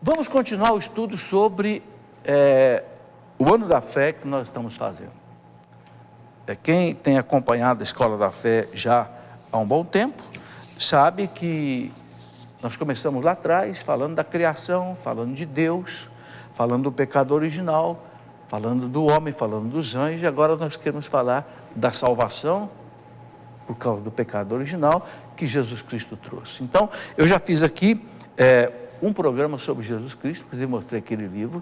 Vamos continuar o estudo sobre o ano da fé que nós estamos fazendo. Quem tem acompanhado a Escola da Fé já há um bom tempo, sabe que nós começamos lá atrás falando da criação, falando de Deus, falando do pecado original, falando do homem, falando dos anjos, e agora nós queremos falar da salvação, por causa do pecado original, que Jesus Cristo trouxe. Então, eu já fiz aqui um programa sobre Jesus Cristo, inclusive mostrei aquele livro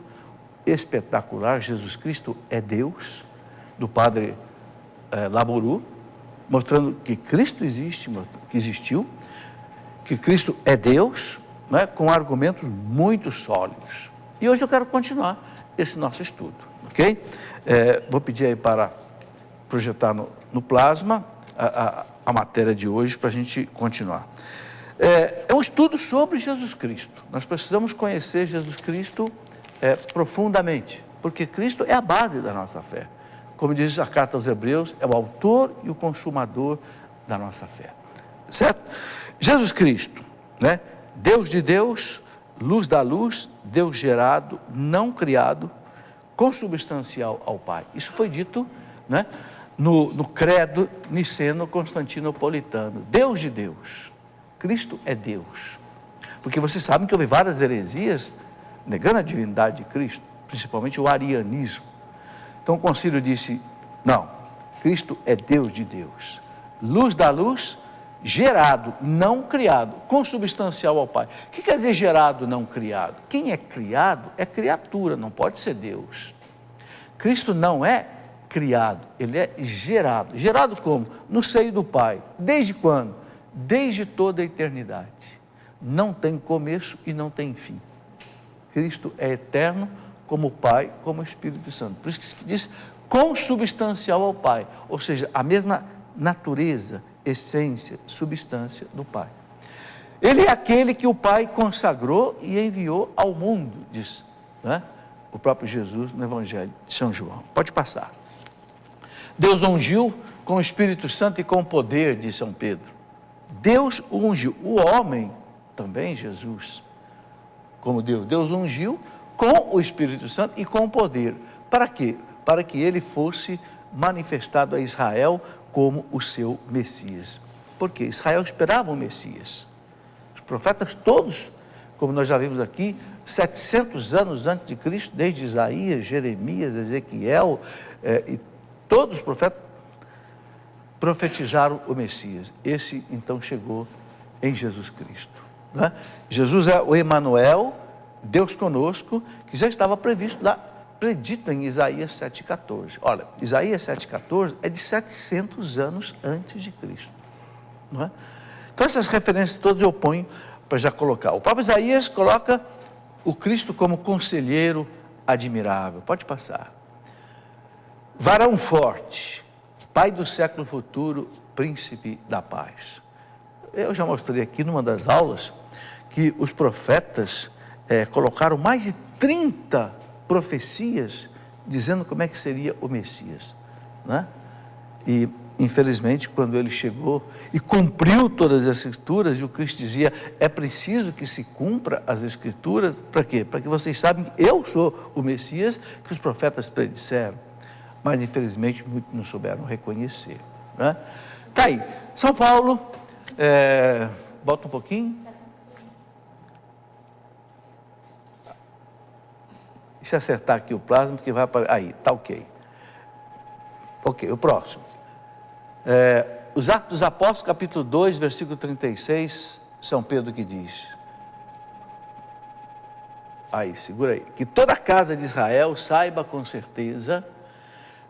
espetacular, Jesus Cristo é Deus, do padre Labourou, mostrando que Cristo existe, que existiu, que Cristo é Deus, né, com argumentos muito sólidos. E hoje eu quero continuar esse nosso estudo, ok? Vou pedir aí para projetar no plasma a matéria de hoje para a gente continuar. É um estudo sobre Jesus Cristo. Nós precisamos conhecer Jesus Cristo profundamente, porque Cristo é a base da nossa fé. Como diz a carta aos Hebreus, é o autor e o consumador da nossa fé. Certo? Jesus Cristo, né? Deus de Deus, luz da luz, Deus gerado, não criado, consubstancial ao Pai. Isso foi dito, né, no credo niceno-constantinopolitano. Deus de Deus. Cristo é Deus. Porque vocês sabem que houve várias heresias negando a divindade de Cristo, principalmente o arianismo. Então o concílio disse, não, Cristo é Deus de Deus, luz da luz, gerado, não criado, consubstancial ao Pai. O que quer dizer gerado, não criado? Quem é criado é criatura, não pode ser Deus. Cristo não é criado, ele é gerado. Gerado como? No seio do Pai. Desde quando? Desde toda a eternidade. Não tem começo e não tem fim. Cristo é eterno, como o Pai, como o Espírito Santo. Por isso que se diz consubstancial ao Pai, ou seja, a mesma natureza, essência, substância do Pai. Ele é aquele que o Pai consagrou e enviou ao mundo, diz, né, o próprio Jesus no Evangelho de São João. Pode passar. Deus ungiu com o Espírito Santo e com o poder, diz São Pedro. Deus ungiu. O homem, também Jesus, como Deus ungiu com o Espírito Santo e com o poder. Para quê? Para que ele fosse manifestado a Israel como o seu Messias. Porque Israel esperava o Messias. Os profetas todos, como nós já vimos aqui, 700 anos antes de Cristo, desde Isaías, Jeremias, Ezequiel, e todos os profetas profetizaram o Messias. Esse então chegou em Jesus Cristo, né? Jesus é o Emanuel, Deus conosco, que já estava previsto lá, predito em Isaías 7,14. Olha, Isaías 7,14 é de 700 anos antes de Cristo, não é? Então essas referências todas eu ponho para já colocar. O próprio Isaías coloca o Cristo como conselheiro admirável. Pode passar. Varão forte, Pai do século futuro, príncipe da paz. Eu já mostrei aqui numa das aulas que os profetas colocaram mais de 30 profecias dizendo como é que seria o Messias, né? E infelizmente quando ele chegou e cumpriu todas as escrituras, e o Cristo dizia, é preciso que se cumpra as escrituras, para quê? Para que vocês saibam que eu sou o Messias que os profetas predisseram, mas infelizmente muitos não souberam reconhecer, né? Tá aí, São Paulo, volta um pouquinho. Deixa eu acertar aqui o plasma, que vai para... Aí, está ok. Ok, o próximo. Os Atos dos Apóstolos, capítulo 2, versículo 36, São Pedro que diz. Aí, segura aí. Que toda a casa de Israel saiba com certeza,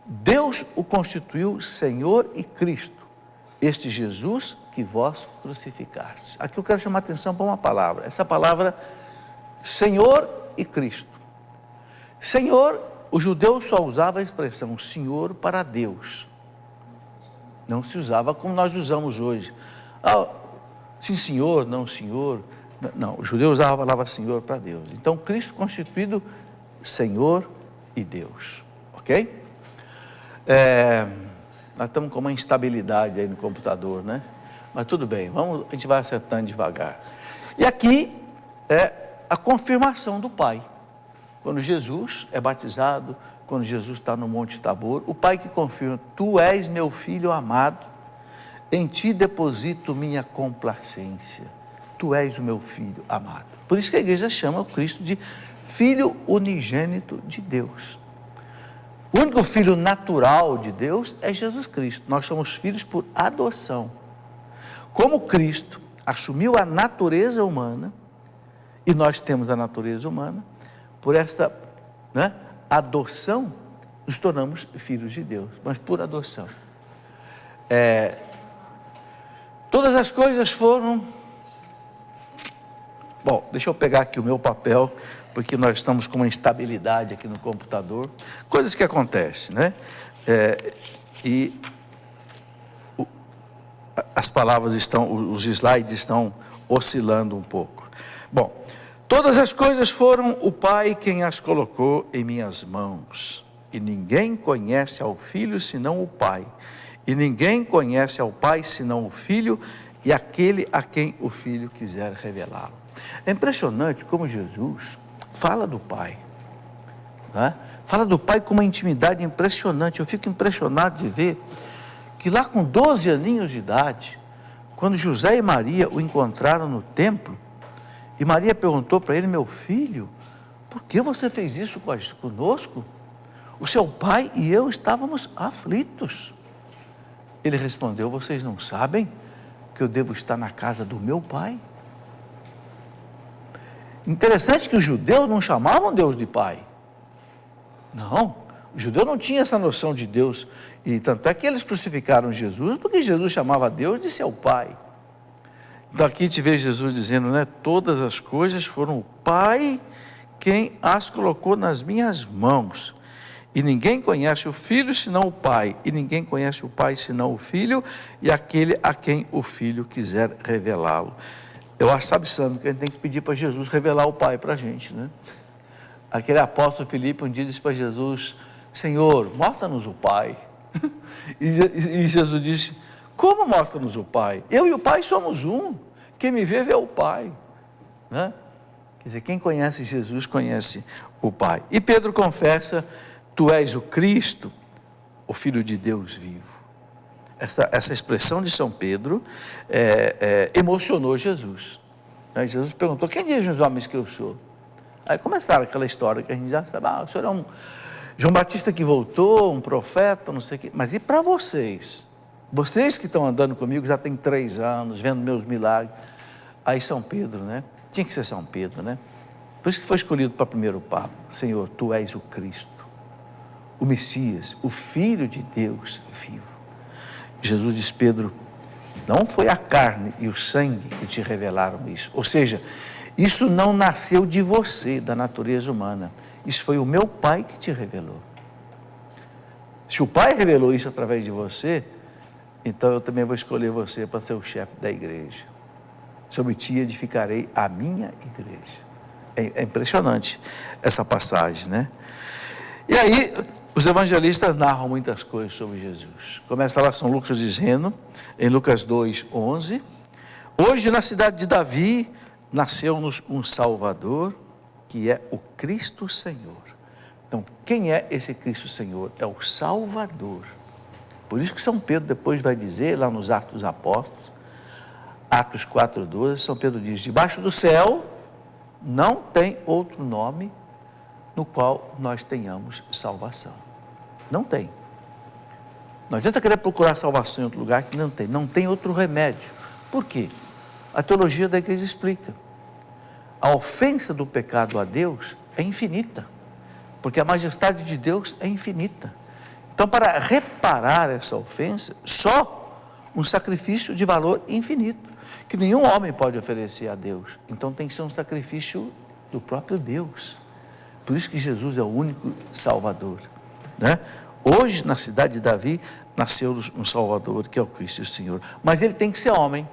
Deus o constituiu Senhor e Cristo, este Jesus que vós crucificaste. Aqui eu quero chamar a atenção para uma palavra. Essa palavra, Senhor e Cristo. Senhor, o judeu só usava a expressão Senhor para Deus. Não se usava como nós usamos hoje. Sim, Senhor, não, Senhor. Não, o judeu usava a palavra Senhor para Deus. Então, Cristo constituído Senhor e Deus. Ok? Nós estamos com uma instabilidade aí no computador, né? Mas tudo bem, a gente vai acertando devagar. E aqui a confirmação do Pai. Quando Jesus é batizado, quando Jesus está no Monte Tabor, o Pai que confirma: tu és meu filho amado, em ti deposito minha complacência. Tu és o meu filho amado. Por isso que a igreja chama o Cristo de Filho unigênito de Deus. O único filho natural de Deus é Jesus Cristo. Nós somos filhos por adoção. Como Cristo assumiu a natureza humana, e nós temos a natureza humana, por esta adoção, nos tornamos filhos de Deus, mas por adoção. Todas as coisas foram... Bom, deixa eu pegar aqui o meu papel, porque nós estamos com uma instabilidade aqui no computador. Coisas que acontecem, né? As palavras estão, os slides estão oscilando um pouco. Bom, todas as coisas foram o Pai quem as colocou em minhas mãos. E ninguém conhece ao Filho senão o Pai. E ninguém conhece ao Pai senão o Filho e aquele a quem o Filho quiser revelá-lo. É impressionante como Jesus fala do Pai, né? Fala do Pai com uma intimidade impressionante. Eu fico impressionado de ver que lá com 12 aninhos de idade, quando José e Maria o encontraram no templo, e Maria perguntou para ele: meu filho, por que você fez isso conosco? O seu pai e eu estávamos aflitos. Ele respondeu: vocês não sabem que eu devo estar na casa do meu pai? Interessante que os judeus não chamavam Deus de pai. Não, o judeu não tinha essa noção de Deus, e tanto é que eles crucificaram Jesus, porque Jesus chamava Deus de seu pai. Então aqui te vê Jesus dizendo, né? Todas as coisas foram o Pai quem as colocou nas minhas mãos. E ninguém conhece o Filho senão o Pai, e ninguém conhece o Pai senão o Filho, e aquele a quem o Filho quiser revelá-lo. Eu acho, sabe, Sandro, que a gente tem que pedir para Jesus revelar o Pai para a gente, né? Aquele apóstolo Filipe um dia disse para Jesus: Senhor, mostra-nos o Pai. E Jesus disse: como mostra-nos o Pai? Eu e o Pai somos um. Quem me vê, vê o Pai, né? Quer dizer, quem conhece Jesus, conhece o Pai. E Pedro confessa: tu és o Cristo, o Filho de Deus vivo. Essa expressão de São Pedro emocionou Jesus. Aí Jesus perguntou: quem dizem os homens que eu sou? Aí começaram aquela história que a gente já sabe: o senhor é um João Batista que voltou, um profeta, não sei o quê. Mas e para vocês? Vocês que estão andando comigo já tem 3 anos, vendo meus milagres. Aí São Pedro, né? Tinha que ser São Pedro, né? Por isso que foi escolhido para primeiro Papa: Senhor, tu és o Cristo, o Messias, o Filho de Deus vivo. Jesus diz: Pedro, não foi a carne e o sangue que te revelaram isso. Ou seja, isso não nasceu de você, da natureza humana. Isso foi o meu Pai que te revelou. Se o Pai revelou isso através de você, então eu também vou escolher você para ser o chefe da igreja. Sobre ti edificarei a minha igreja. É impressionante essa passagem, né? E aí, os evangelistas narram muitas coisas sobre Jesus. Começa lá São Lucas dizendo, em Lucas 2:11, hoje na cidade de Davi, nasceu-nos um Salvador, que é o Cristo Senhor. Então, quem é esse Cristo Senhor? É o Salvador. Por isso que São Pedro depois vai dizer, lá nos Atos dos Apóstolos, Atos 4:12, São Pedro diz: debaixo do céu não tem outro nome no qual nós tenhamos salvação. Não tem. Não adianta querer procurar salvação em outro lugar que não tem. Não tem outro remédio. Por quê? A teologia da igreja explica. A ofensa do pecado a Deus é infinita, porque a majestade de Deus é infinita. Então, para reparar essa ofensa, só um sacrifício de valor infinito, que nenhum homem pode oferecer a Deus. Então, tem que ser um sacrifício do próprio Deus. Por isso que Jesus é o único Salvador, né? Hoje, na cidade de Davi, nasceu um Salvador, que é o Cristo Senhor. Mas ele tem que ser homem.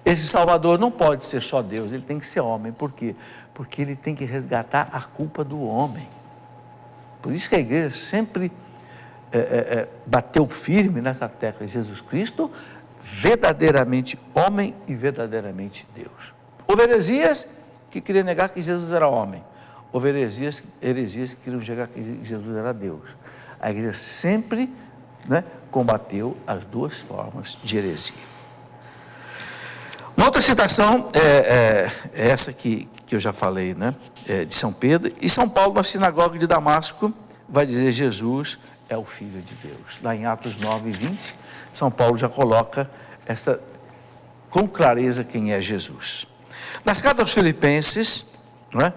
Esse Salvador não pode ser só Deus, ele tem que ser homem. Por quê? Porque ele tem que resgatar a culpa do homem. Por isso que a igreja sempre bateu firme nessa tecla: Jesus Cristo, verdadeiramente homem e verdadeiramente Deus. Houve heresias que queriam negar que Jesus era homem. Houve heresias que queriam negar que Jesus era Deus. A igreja sempre, né, combateu as duas formas de heresia. Uma outra citação é essa que eu já falei, né, de São Pedro. E São Paulo, na sinagoga de Damasco, vai dizer: Jesus é o Filho de Deus. Lá em Atos 9:20, São Paulo já coloca com clareza quem é Jesus. Nas cartas aos Filipenses, né,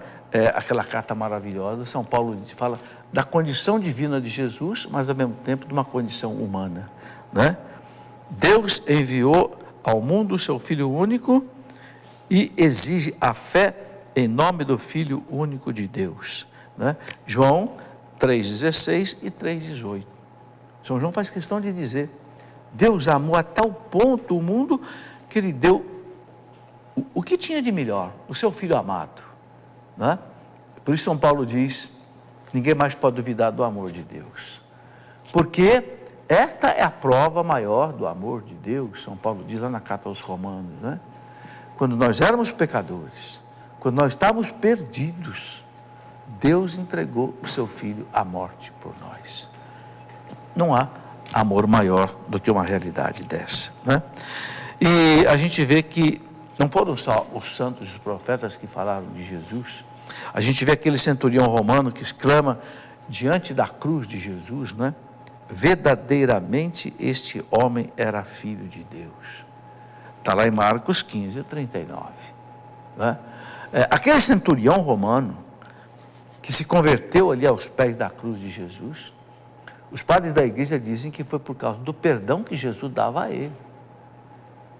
aquela carta maravilhosa, São Paulo fala da condição divina de Jesus, mas ao mesmo tempo de uma condição humana, né? Deus enviou ao mundo o seu Filho único e exige a fé em nome do Filho único de Deus, né? João 3,16 e 3,18. São João faz questão de dizer: Deus amou a tal ponto o mundo que Ele deu o que tinha de melhor, o seu Filho amado, né? Por isso São Paulo diz: ninguém mais pode duvidar do amor de Deus, porque esta é a prova maior do amor de Deus. São Paulo diz lá na carta aos Romanos, né? Quando nós éramos pecadores, quando nós estávamos perdidos, Deus entregou o seu Filho à morte por nós. Não há amor maior do que uma realidade dessa, né? E a gente vê que não foram só os santos e os profetas que falaram de Jesus. A gente vê aquele centurião romano que exclama diante da cruz de Jesus, né? Verdadeiramente este homem era filho de Deus. Está lá em Marcos 15:39, né? Aquele centurião romano que se converteu ali aos pés da cruz de Jesus, os padres da igreja dizem que foi por causa do perdão que Jesus dava a ele.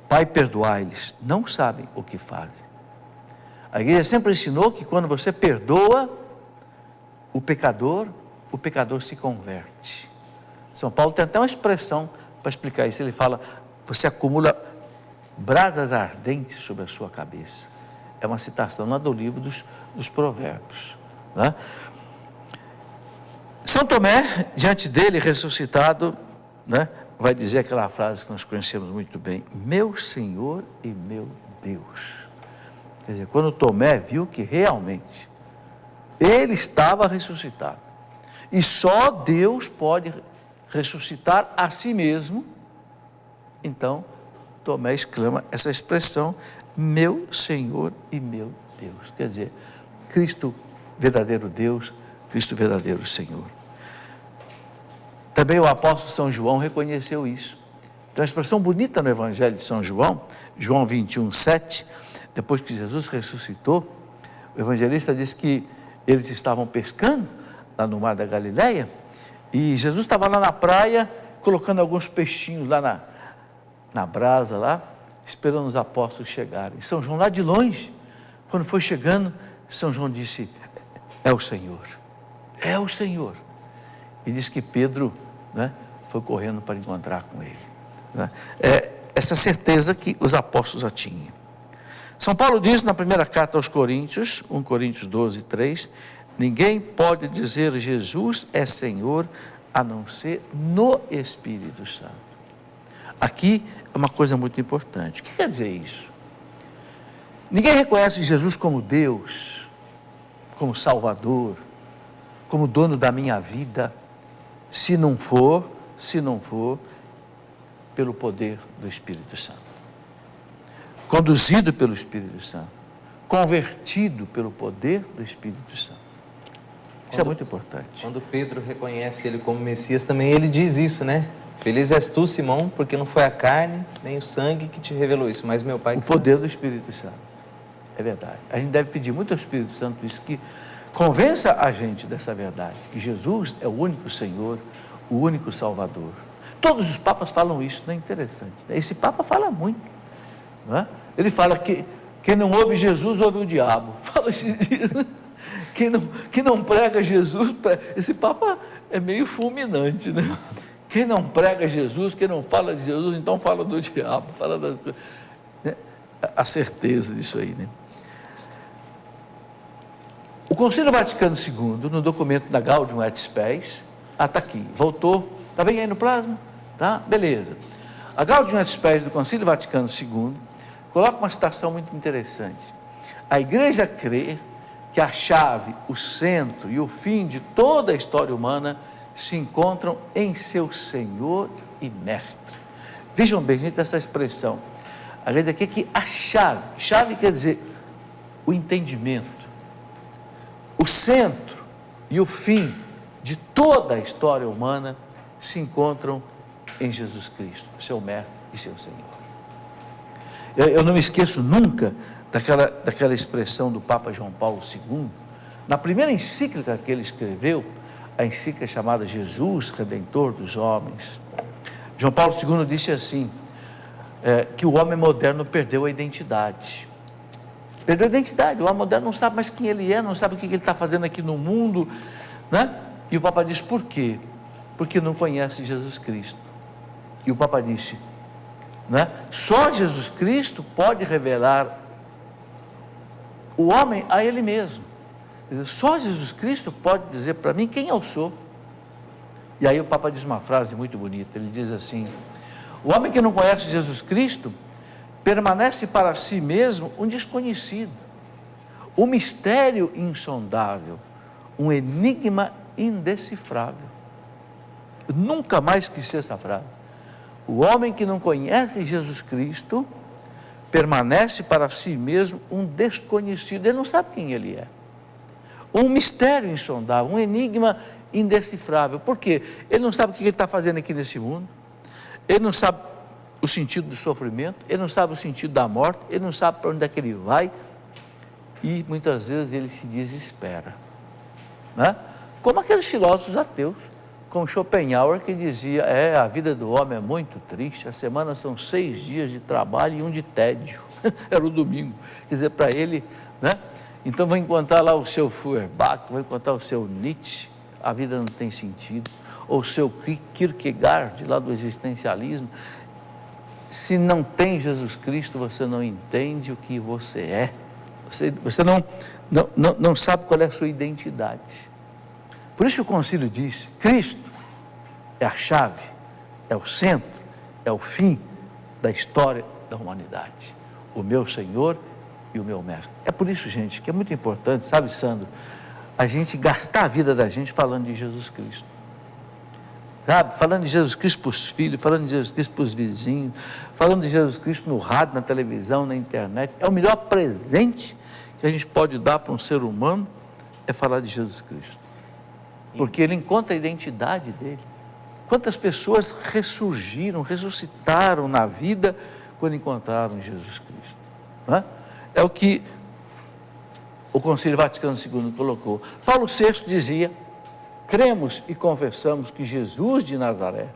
Pai, perdoai-lhes, não sabem o que fazem. A igreja sempre ensinou que quando você perdoa o pecador se converte. São Paulo tem até uma expressão para explicar isso. Ele fala: você acumula brasas ardentes sobre a sua cabeça. É uma citação lá do livro dos Provérbios, né? São Tomé, diante dele ressuscitado, né, vai dizer aquela frase que nós conhecemos muito bem: meu Senhor e meu Deus. Quer dizer, quando Tomé viu que realmente ele estava ressuscitado, e só Deus pode ressuscitar a si mesmo, então Tomé exclama essa expressão: meu Senhor e meu Deus. Quer dizer, Cristo verdadeiro Deus, Cristo verdadeiro Senhor. Também o apóstolo São João reconheceu isso. Tem uma expressão bonita no Evangelho de São João, João 21:7, depois que Jesus ressuscitou, o evangelista diz que eles estavam pescando lá no mar da Galileia, e Jesus estava lá na praia, colocando alguns peixinhos lá na brasa, lá, esperando os apóstolos chegarem. São João, lá de longe, quando foi chegando, São João disse: é o Senhor, é o Senhor. E diz que Pedro, né, foi correndo para encontrar com ele, né? Essa certeza que os apóstolos já tinham. São Paulo diz na primeira carta aos Coríntios, 1 Coríntios 12:3, ninguém pode dizer Jesus é Senhor a não ser no Espírito Santo. Aqui é uma coisa muito importante. O que quer dizer isso? Ninguém reconhece Jesus como Deus, como Salvador, como dono da minha vida, se não for pelo poder do Espírito Santo, conduzido pelo Espírito Santo, convertido pelo poder do Espírito Santo. Isso é muito importante. Quando Pedro reconhece ele como Messias, também ele diz isso, né? Feliz és tu, Simão, porque não foi a carne nem o sangue que te revelou isso, mas meu Pai. O poder do Espírito Santo. É verdade. A gente deve pedir muito ao Espírito Santo isso, que convença a gente dessa verdade, que Jesus é o único Senhor, o único Salvador. Todos os papas falam isso, não é interessante? Esse papa fala muito, não é? Ele fala que quem não ouve Jesus, ouve o diabo. Fala esse dia, né? Quem não prega Jesus, esse papa é meio fulminante, né? Quem não prega Jesus, quem não fala de Jesus, então fala do diabo, fala das coisas. A certeza disso aí, né? O Concílio Vaticano II, no documento da Gaudium et Spes, está aqui, voltou, está bem aí no plasma? Tá? Beleza. A Gaudium et Spes do Concílio Vaticano II coloca uma citação muito interessante. A igreja crê que a chave, o centro e o fim de toda a história humana se encontram em seu Senhor e Mestre. Vejam bem, gente, essa expressão. A igreja quer que a chave quer dizer o entendimento, o centro e o fim de toda a história humana se encontram em Jesus Cristo, seu Mestre e seu Senhor. Eu não me esqueço nunca daquela expressão do Papa João Paulo II, na primeira encíclica que ele escreveu, a encíclica chamada Jesus, Redentor dos Homens. João Paulo II disse assim, que o homem moderno perdeu a identidade. Perdeu a identidade, o homem moderno não sabe mais quem ele é, não sabe o que ele está fazendo aqui no mundo, né? E o Papa diz, por quê? Porque não conhece Jesus Cristo. E o Papa disse, né? Só Jesus Cristo pode revelar o homem a ele mesmo. Só Jesus Cristo pode dizer para mim quem eu sou. E aí o Papa diz uma frase muito bonita, ele diz assim, o homem que não conhece Jesus Cristo permanece para si mesmo um desconhecido, um mistério insondável, um enigma indecifrável. Eu nunca mais esqueci essa frase. O homem que não conhece Jesus Cristo permanece para si mesmo um desconhecido, ele não sabe quem ele é. Um mistério insondável, um enigma indecifrável. Por quê? Ele não sabe o que ele está fazendo aqui nesse mundo, ele não sabe o sentido do sofrimento, ele não sabe o sentido da morte, ele não sabe para onde é que ele vai, e muitas vezes ele se desespera, né? Como aqueles filósofos ateus, como Schopenhauer, que dizia, a vida do homem é muito triste, a semana são 6 dias de trabalho e um de tédio, era o domingo, quer dizer, para ele, né? Então vai encontrar lá o seu Feuerbach, vai encontrar o seu Nietzsche, a vida não tem sentido, ou o seu Kierkegaard, lá do existencialismo. Se não tem Jesus Cristo, você não entende o que você é, você não sabe qual é a sua identidade. Por isso o concílio diz, Cristo é a chave, é o centro, é o fim da história da humanidade, o meu Senhor e o meu Mestre. É por isso, gente, que é muito importante, sabe, Sandro, a gente gastar a vida da gente falando de Jesus Cristo. Sabe? Falando de Jesus Cristo para os filhos, falando de Jesus Cristo para os vizinhos, falando de Jesus Cristo no rádio, na televisão, na internet. É o melhor presente que a gente pode dar para um ser humano, é falar de Jesus Cristo. Porque ele encontra a identidade dele. Quantas pessoas ressurgiram, ressuscitaram na vida quando encontraram Jesus Cristo, não é? É o que o Concílio Vaticano II colocou. Paulo VI dizia, cremos e confessamos que Jesus de Nazaré,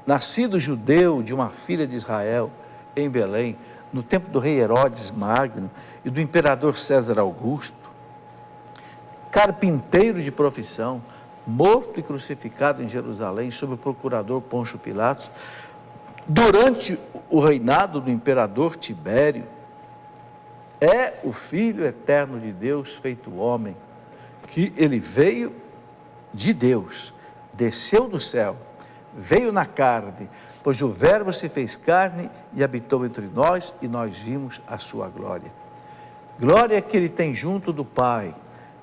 nascido judeu de uma filha de Israel, em Belém, no tempo do rei Herodes Magno e do imperador César Augusto, carpinteiro de profissão, morto e crucificado em Jerusalém sob o procurador Pôncio Pilatos, durante o reinado do imperador Tibério, é o Filho eterno de Deus feito homem, que ele veio de Deus, desceu do céu, veio na carne, pois o Verbo se fez carne e habitou entre nós, e nós vimos a sua glória. Glória que ele tem junto do Pai,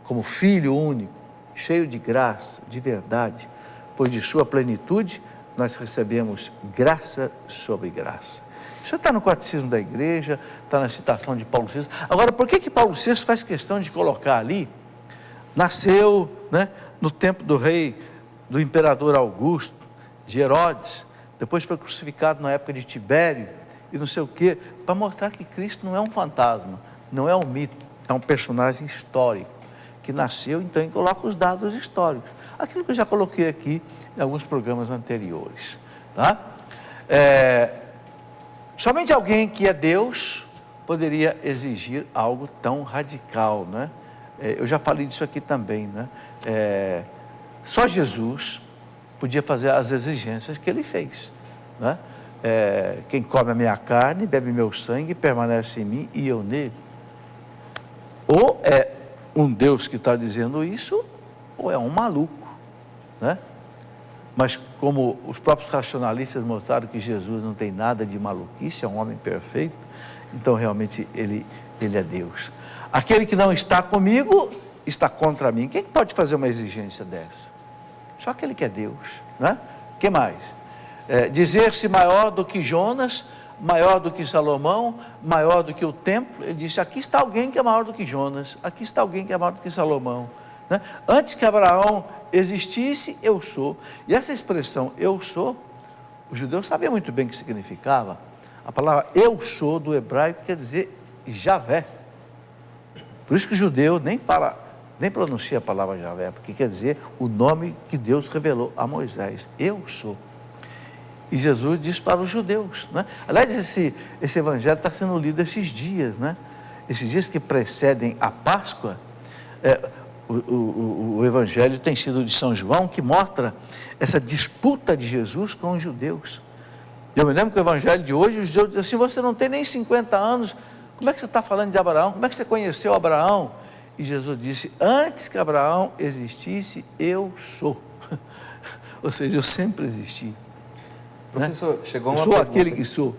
como Filho único, cheio de graça, de verdade, pois de sua plenitude nós recebemos graça sobre graça. Isso está no Catecismo da Igreja, está na citação de Paulo VI. Agora, por que Paulo VI faz questão de colocar ali? Nasceu, né, no tempo do rei, do imperador Augusto, de Herodes, depois foi crucificado na época de Tibério, e não sei o quê, para mostrar que Cristo não é um fantasma, não é um mito, é um personagem histórico, que nasceu, então ele coloca os dados históricos. Aquilo que eu já coloquei aqui em alguns programas anteriores. Tá? Somente alguém que é Deus poderia exigir algo tão radical, né? Eu já falei disso aqui também, né? Só Jesus podia fazer as exigências que ele fez, né? Quem come a minha carne, bebe meu sangue, permanece em mim e eu nele. Ou é um Deus que está dizendo isso, ou é um maluco, né? Mas como os próprios racionalistas mostraram que Jesus não tem nada de maluquice, é um homem perfeito, então realmente ele é Deus. aquele que não está comigo está contra mim. Quem pode fazer uma exigência dessa? Só aquele que é Deus, né? Que mais? Dizer-se maior do que Jonas, maior do que Salomão, maior do que o templo. Ele disse, aqui está alguém que é maior do que Jonas, aqui está alguém que é maior do que Salomão, né? Antes que Abraão existisse, eu sou. E essa expressão, eu sou, os judeus sabiam muito bem o que significava. A palavra eu sou do hebraico quer dizer Javé. Por isso que o judeu nem pronuncia a palavra Javé, porque quer dizer o nome que Deus revelou a Moisés. Eu sou. E Jesus diz para os judeus, né? Aliás, esse evangelho está sendo lido esses dias, né? Esses dias que precedem a Páscoa, o evangelho tem sido de São João, que mostra essa disputa de Jesus com os judeus. Eu me lembro que o evangelho de hoje, os judeus dizem assim, você não tem nem 50 anos, como é que você está falando de Abraão? Como é que você conheceu Abraão? E Jesus disse, antes que Abraão existisse, eu sou. Ou seja, eu sempre existi. Professor, chegou uma eu sou pergunta. aquele que sou.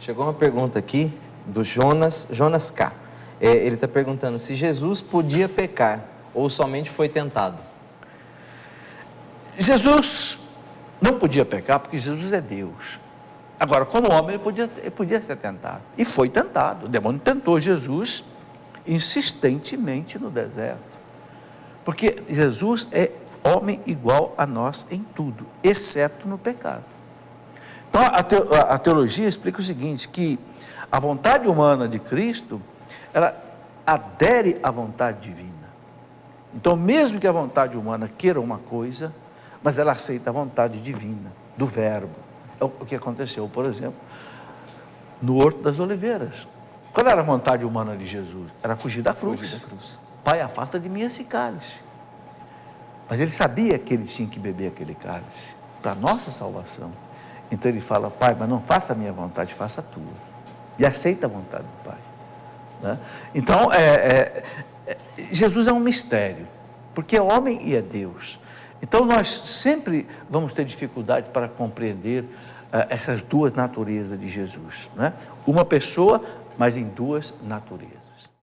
Chegou uma pergunta aqui do Jonas K. Ele está perguntando se Jesus podia pecar ou somente foi tentado. Jesus não podia pecar porque Jesus é Deus. Agora, como homem, ele podia ser tentado. E foi tentado. O demônio tentou Jesus insistentemente no deserto. Porque Jesus é homem igual a nós em tudo, exceto no pecado. Então, a teologia explica o seguinte, que a vontade humana de Cristo, ela adere à vontade divina. Então, mesmo que a vontade humana queira uma coisa, mas ela aceita a vontade divina, do verbo. É o que aconteceu, por exemplo, no Horto das Oliveiras. Qual era a vontade humana de Jesus? Era fugir da cruz. Pai, afasta de mim esse cálice. Mas ele sabia que ele tinha que beber aquele cálice, para a nossa salvação. Então ele fala, Pai, mas não faça a minha vontade, faça a tua. E aceita a vontade do Pai, né? Então, Jesus é um mistério, porque é homem e é Deus. Então nós sempre vamos ter dificuldade para compreender essas duas naturezas de Jesus, né? Uma pessoa, mas em duas naturezas.